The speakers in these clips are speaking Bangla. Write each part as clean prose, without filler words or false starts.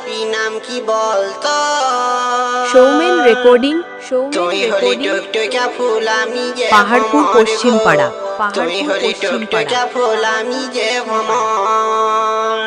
গোলাপি নাম কি বলতো? সৌমেন রেকর্ডিং। তুই হলি টুকটুকা ফুল আমি যে পাহাড়পুর পশ্চিমপাড়া। তুই হলি টুকটুকা ফুল আমি যে ভ্রমর।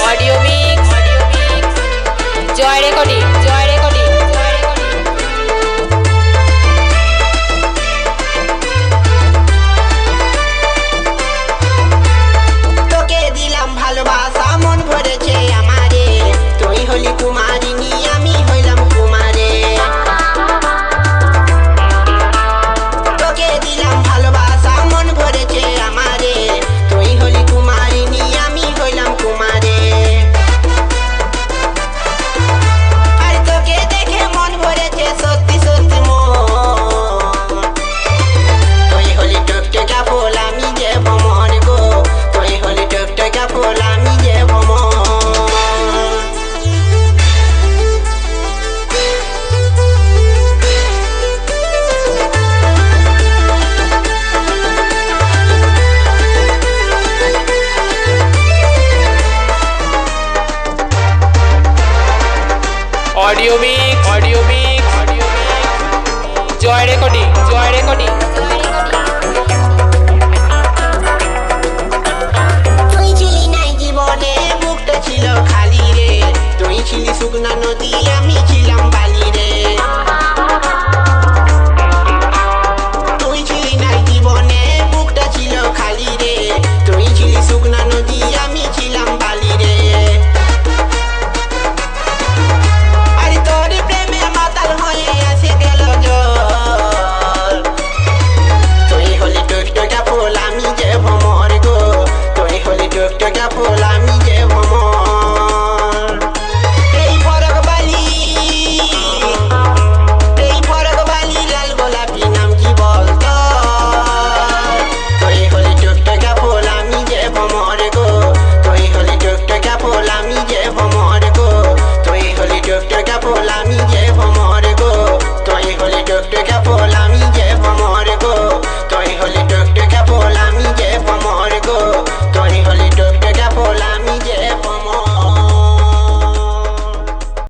অডিও মিক্স জয় রেকর্ডিং। তোকে দিলাম ভালোবাসা মন ভরেছে আমারে, তুই হলি কুমারিনী আমি হইলাম কুমারে। তোকে দিলাম ভালোবাসা মন ভরেছে আমারে, তুই হলি কুমারিনী আমি হইলাম কুমারে। আর তোকে দেখে মন ভরেছে সত্যি সত্যি মন, তুই হলি টুকটুকা ফুল আমি যে ভ্রমর গো, তুই হলি টুকটুকা ফুল আমি যে ভ্রমর। অডিও মিক্স জয় রেকর্ডিং।